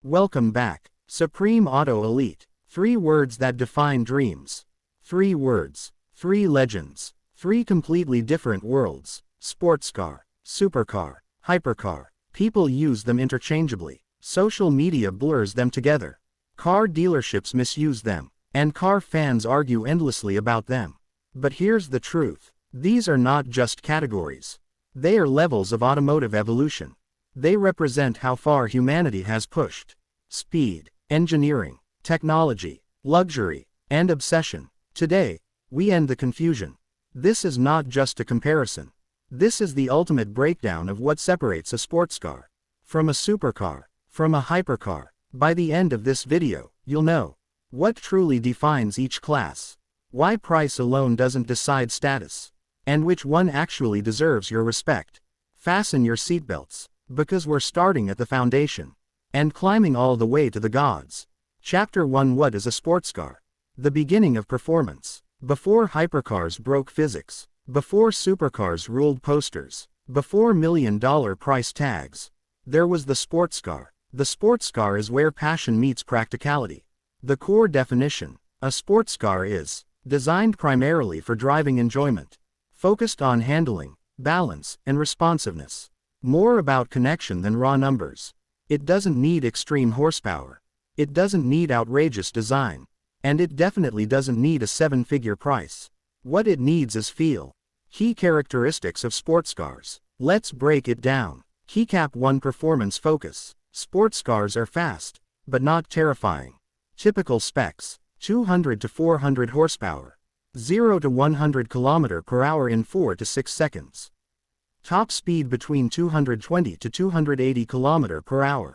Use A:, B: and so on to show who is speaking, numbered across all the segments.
A: Welcome back. Supreme Auto Elite. 3 words that define dreams. 3 words. 3 legends. 3 completely different worlds. Sportscar, Supercar, Hypercar. People use them interchangeably. Social media blurs them together. Car dealerships misuse them. And car fans argue endlessly about them. But here's the truth. These are not just categories. They are levels of automotive evolution. They represent how far humanity has pushed. Speed, engineering, technology, luxury, and obsession. Today, we end the confusion. This is not just a comparison. This is the ultimate breakdown of what separates a sports car from a supercar, from a hypercar. By the end of this video, you'll know what truly defines each class, why price alone doesn't decide status, and which one actually deserves your respect. Fasten your seatbelts, because we're starting at the foundation and climbing all the way to the gods. Chapter 1. What is a sports car? The beginning of performance. Before hypercars broke physics, before supercars ruled posters, before million-dollar price tags, there was the sports car. The sports car is where passion meets practicality. The core definition: a sports car is designed primarily for driving enjoyment, focused on handling, balance, and responsiveness. More about connection than raw numbers. It doesn't need extreme horsepower. It doesn't need outrageous design. And it definitely doesn't need a 7-figure price. What it needs is feel. Key characteristics of sports cars. Let's break it down. Keycap 1. Performance focus. Sports cars are fast, but not terrifying. Typical specs: 200 to 400 horsepower, 0 to 100 km/h in 4 to 6 seconds. Top speed between 220 to 280 km/h.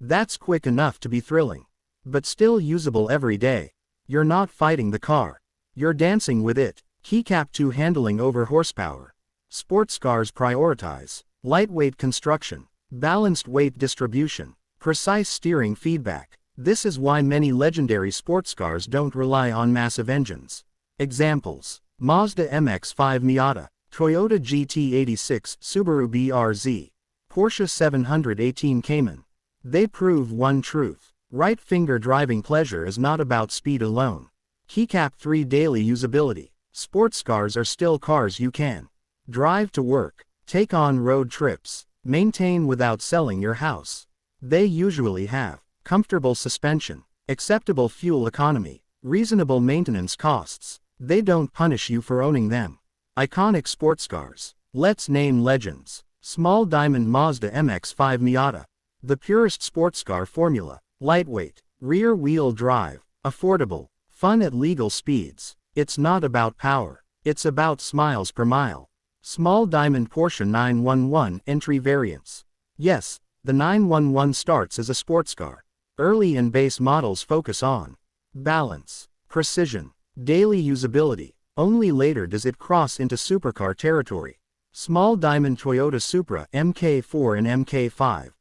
A: That's quick enough to be thrilling, but still usable every day. You're not fighting the car, you're dancing with it. Keycap 2. Handling over horsepower. Sports cars prioritize lightweight construction, balanced weight distribution, precise steering feedback. This is why many legendary sports cars don't rely on massive engines. Examples: Mazda MX-5 Miata, Toyota GT86, Subaru BRZ, Porsche 718 Cayman. They prove one truth: right finger driving pleasure is not about speed alone. Keycap 3. Daily usability. Sports cars are still cars you can drive to work, take on road trips, maintain without selling your house. They usually have comfortable suspension, acceptable fuel economy, reasonable maintenance costs. They don't punish you for owning them. Iconic sports cars. Let's name legends. Small diamond Mazda MX-5 Miata. The purest sports car formula. Lightweight, rear-wheel drive, affordable, fun at legal speeds. It's not about power, it's about smiles per mile. Small diamond Porsche 911 entry variants. Yes, the 911 starts as a sports car. Early and base models focus on balance, precision, daily usability. Only later does it cross into supercar territory. Small diamond Toyota Supra MK4 and MK5.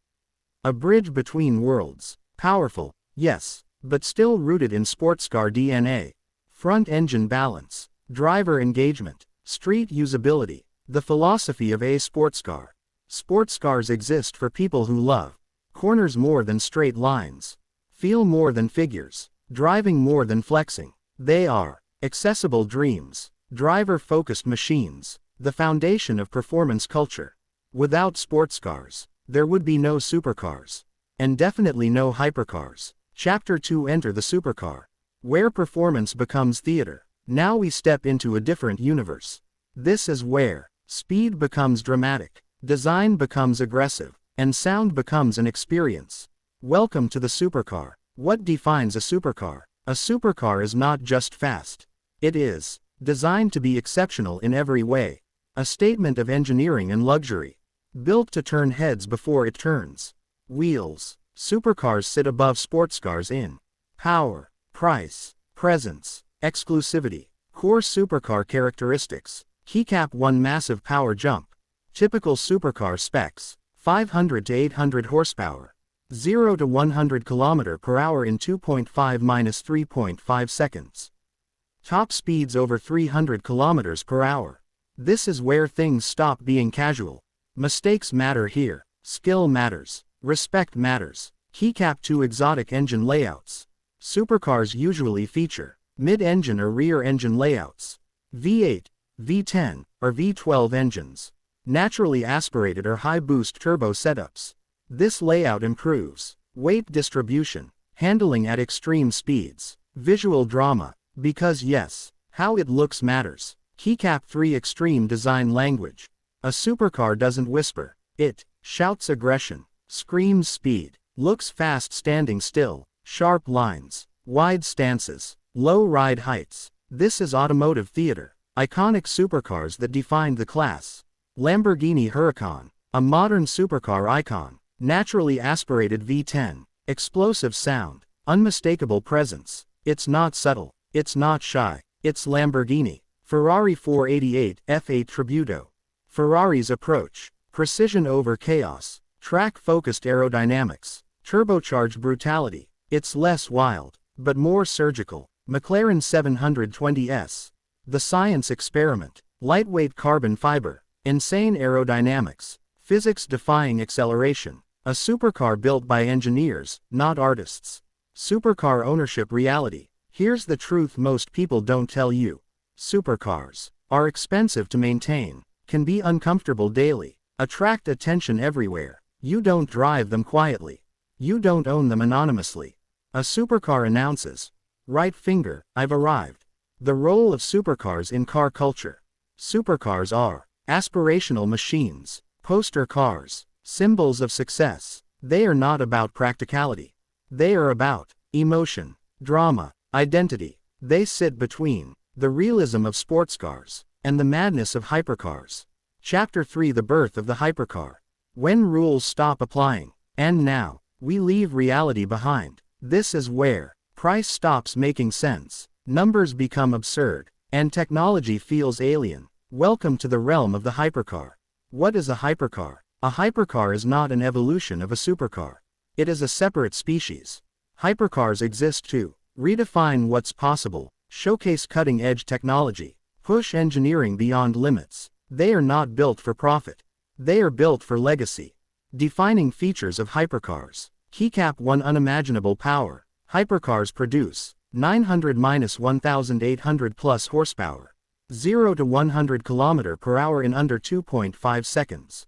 A: A bridge between worlds. Powerful, yes, but still rooted in sports car DNA. Front engine balance, driver engagement, street usability. The philosophy of a sports car. Sports cars exist for people who love corners more than straight lines, feel more than figures, driving more than flexing. They are accessible dreams, driver-focused machines, the foundation of performance culture. Without sports cars, there would be no supercars, and definitely no hypercars. Chapter 2. Enter the supercar, where performance becomes theater. Now we step into a different universe. This is where speed becomes dramatic, design becomes aggressive, and sound becomes an experience. Welcome to the supercar. What defines a supercar? A supercar is not just fast. It is designed to be exceptional in every way. A statement of engineering and luxury. Built to turn heads before it turns wheels. Supercars sit above sports cars in power, price, presence, exclusivity. Core supercar characteristics. Keycap 1. Massive power jump. Typical supercar specs: 500 to 800 horsepower, 0 to 100 km/h in 2.5–3.5 seconds. Top speeds over 300 km/h. This is where things stop being casual. Mistakes matter here. Skill matters. Respect matters. Keycap 2 exotic engine layouts. Supercars usually feature mid-engine or rear-engine layouts. V8, V10, or V12 engines. Naturally aspirated or high-boost turbo setups. This layout improves weight distribution, handling at extreme speeds, visual drama, because yes, how it looks matters. Keycap 3 extreme design language. A supercar doesn't whisper, it shouts aggression, screams speed, looks fast standing still, sharp lines, wide stances, low ride heights. This is automotive theater. Iconic supercars that defined the class. Lamborghini Huracan, a modern supercar icon. Naturally aspirated V10, explosive sound, unmistakable presence. It's not subtle, it's not shy, it's Lamborghini. Ferrari 488 F8 Tributo. Ferrari's approach, precision over chaos, track-focused aerodynamics, turbocharged brutality. It's less wild, but more surgical. McLaren 720S. The science experiment, lightweight carbon fiber, insane aerodynamics, physics-defying acceleration. A supercar built by engineers, not artists. Supercar ownership reality. Here's the truth most people don't tell you. Supercars are expensive to maintain, can be uncomfortable daily, attract attention everywhere. You don't drive them quietly. You don't own them anonymously. A supercar announces, right finger, I've arrived. The role of supercars in car culture. Supercars are aspirational machines, poster cars, symbols of success. They are not about practicality. They are about emotion, drama, identity. They sit between the realism of sportscars and the madness of hypercars. Chapter 3: The Birth of the Hypercar. When rules stop applying. And now, we leave reality behind. This is where price stops making sense, numbers become absurd, and technology feels alien. Welcome to the realm of the hypercar. What is a hypercar? A hypercar is not an evolution of a supercar. It is a separate species. Hypercars exist to redefine what's possible, showcase cutting-edge technology, push engineering beyond limits. They are not built for profit. They are built for legacy. Defining features of hypercars. Keycap 1 unimaginable power. Hypercars produce 900-1800 plus horsepower. 0 to 100 km per hour in under 2.5 seconds.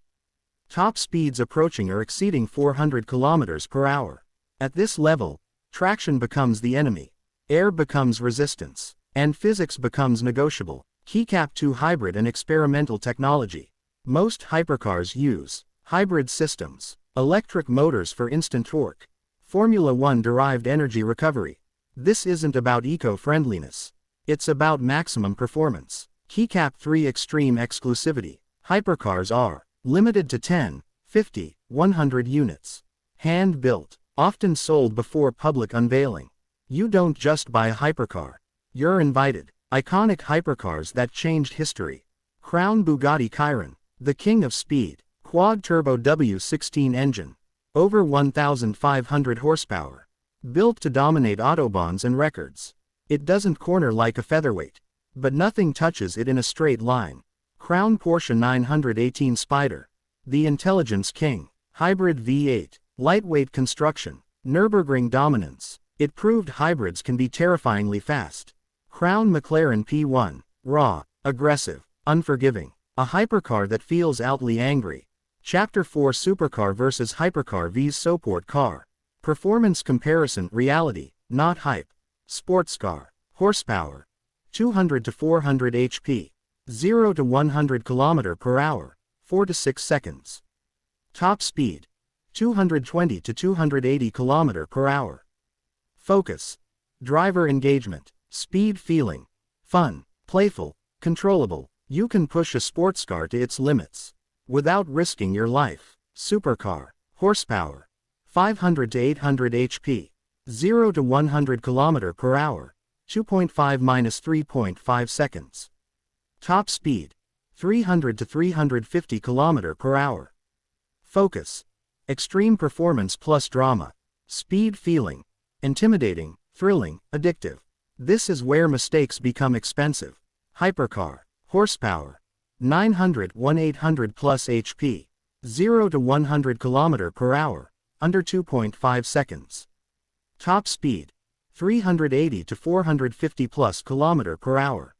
A: Top speeds approaching or exceeding 400 km per hour. At this level, traction becomes the enemy. Air becomes resistance. And physics becomes negotiable. Keycap 2 hybrid and experimental technology. Most hypercars use hybrid systems. Electric motors for instant torque. Formula 1 derived energy recovery. This isn't about eco-friendliness. It's about maximum performance. Keycap 3 extreme exclusivity. Hypercars are limited to 10, 50, 100 units. Hand-built, often sold before public unveiling. You don't just buy a hypercar. You're invited. Iconic hypercars that changed history. Crown Bugatti Chiron, the king of speed. Quad-turbo W16 engine. Over 1,500 horsepower. Built to dominate autobahns and records. It doesn't corner like a featherweight. But nothing touches it in a straight line. Crown Porsche 918 Spider. The intelligence king. Hybrid V8. Lightweight construction. Nürburgring dominance. It proved hybrids can be terrifyingly fast. Crown McLaren P1. Raw, aggressive, unforgiving. A hypercar that feels outly angry. Chapter 4 Supercar vs Hypercar vs Support car. Performance comparison reality, not hype. Sportscar. Horsepower. 200 to 400 HP. 0 to 100 km per hour. 4 to 6 seconds. Top speed. 220 to 280 km per hour. Focus. Driver engagement. Speed feeling. Fun. Playful. Controllable. You can push a sportscar to its limits without risking your life. Supercar. Horsepower. 500 to 800 HP. 0 to 100 km per hour. 2.5-3.5 seconds. Top speed. 300 to 350 km per hour. Focus. Extreme performance plus drama. Speed feeling. Intimidating, thrilling, addictive. This is where mistakes become expensive. Hypercar. Horsepower. 900-1800 plus HP. 0 to 100 km per hour. under 2.5 seconds. Top speed, 380 to 450 plus km/h.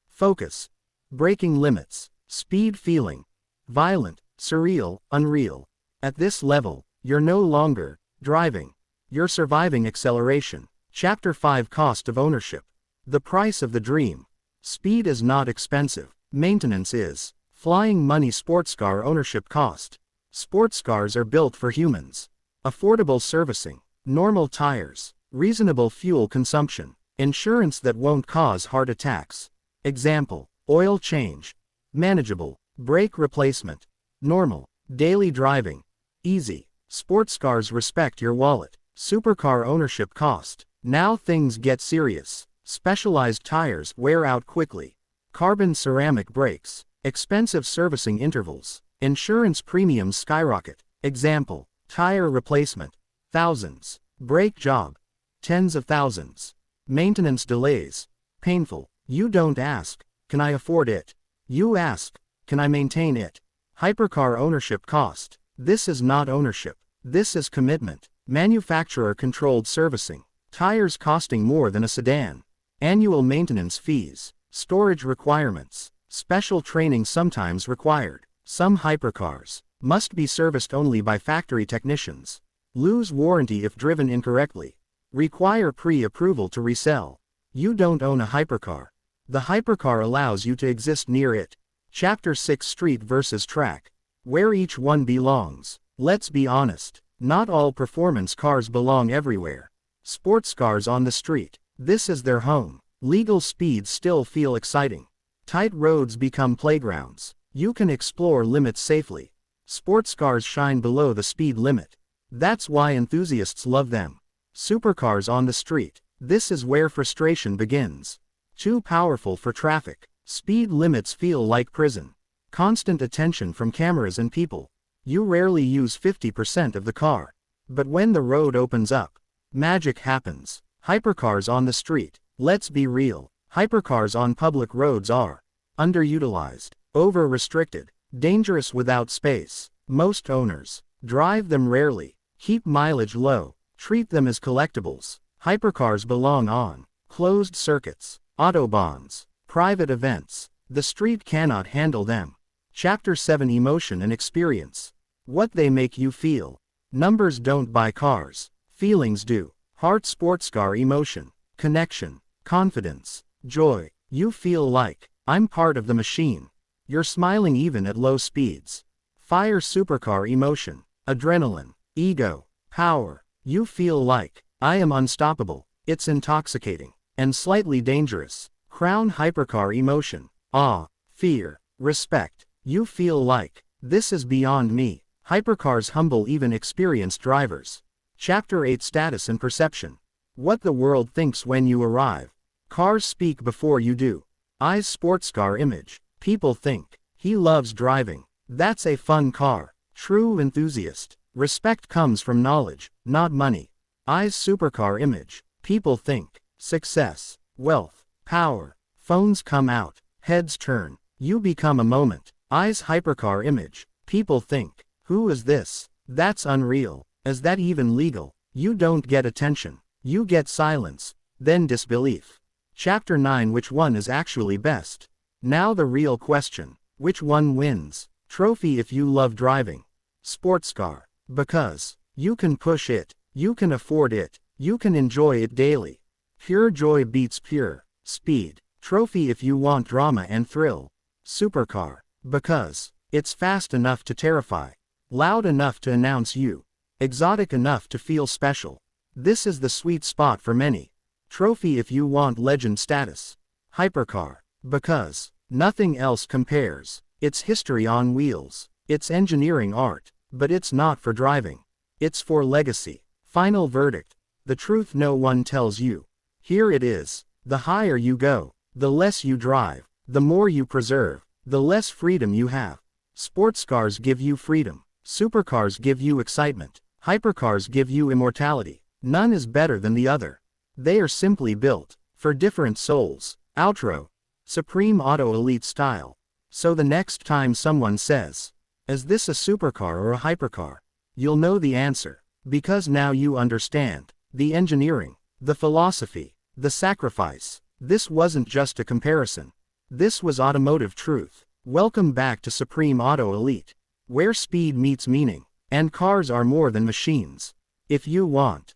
A: Focus, braking limits, speed feeling, violent, surreal, unreal. At this level, you're no longer driving. You're surviving acceleration. Chapter 5 Cost of Ownership. The price of the dream. Speed is not expensive. Maintenance is. Flying money. Sportscar ownership cost. Sportscars are built for humans. Affordable servicing. Normal tires. Reasonable fuel consumption. Insurance that won't cause heart attacks. Example. Oil change. Manageable. Brake replacement. Normal. Daily driving. Easy. Sportscars respect your wallet. Supercar ownership cost. Now things get serious. Specialized tires wear out quickly. Carbon ceramic brakes. Expensive servicing intervals. Insurance premiums skyrocket. Example. Tire replacement. Thousands. Brake job. Tens of thousands. Maintenance delays. Painful. You don't ask, can I afford it? You ask, can I maintain it? Hypercar ownership cost. This is not ownership. This is commitment. Manufacturer-controlled servicing. Tires costing more than a sedan. Annual maintenance fees. Storage requirements. Special training sometimes required. Some hypercars must be serviced only by factory technicians. Lose warranty if driven incorrectly. Require pre-approval to resell. You don't own a hypercar. The hypercar allows you to exist near it. Chapter 6 Street versus Track. Where each one belongs. Let's be honest. Not all performance cars belong everywhere. Sports cars on the street. This is their home. Legal speeds still feel exciting. Tight roads become playgrounds. You can explore limits safely. Sports cars shine below the speed limit. That's why enthusiasts love them. Supercars on the street. This is where frustration begins. Too powerful for traffic. Speed limits feel like prison. Constant attention from cameras and people. You rarely use 50% of the car. But when the road opens up, magic happens. Hypercars on the street. Let's be real. Hypercars on public roads are underutilized, over-restricted, dangerous without space. Most owners drive them rarely, keep mileage low, treat them as collectibles. Hypercars belong on closed circuits, autobahns, private events. The street cannot handle them. Chapter 7 Emotion and Experience. What they make you feel. Numbers don't buy cars. Feelings do. Heart. Sportscar emotion, connection, confidence, joy. You feel like, I'm part of the machine. You're smiling even at low speeds. Fire. Supercar emotion, adrenaline, ego, power. You feel like, I am unstoppable. It's intoxicating and slightly dangerous. Crown. Hypercar emotion, awe, fear, respect. You feel like, this is beyond me. Hypercars humble even experienced drivers. Chapter 8 Status and Perception. What the world thinks when you arrive. Cars speak before you do. Eyes. Sportscar image. People think, he loves driving. That's a fun car. True enthusiast. Respect comes from knowledge, not money. Eyes. Supercar image. People think, success, wealth, power. Phones come out, heads turn. You become a moment. Eyes. Hypercar image. People think, who is this? That's unreal. Is that even legal? You don't get attention. You get silence, then disbelief. Chapter 9 Which one is actually best? Now the real question. Which one wins? Trophy. If you love driving. Sportscar. Because you can push it, you can afford it, you can enjoy it daily. Pure joy beats pure speed. Trophy. If you want drama and thrill. Supercar. Because it's fast enough to terrify, loud enough to announce you, exotic enough to feel special. This is the sweet spot for many. Trophy. If you want legend status. Hypercar. Because nothing else compares. It's history on wheels. It's engineering art. But it's not for driving. It's for legacy. Final verdict. The truth no one tells you. Here it is. The higher you go, the less you drive, the more you preserve, the less freedom you have. Sports cars give you freedom. Supercars give you excitement. Hypercars give you immortality. None is better than the other. They are simply built for different souls. Outro. Supreme Auto Elite Style. So the next time someone says, is this a supercar or a hypercar? You'll know the answer. Because now you understand the engineering, the philosophy, the sacrifice. This wasn't just a comparison. This was automotive truth. Welcome back to Supreme Auto Elite, where speed meets meaning, and cars are more than machines. If you want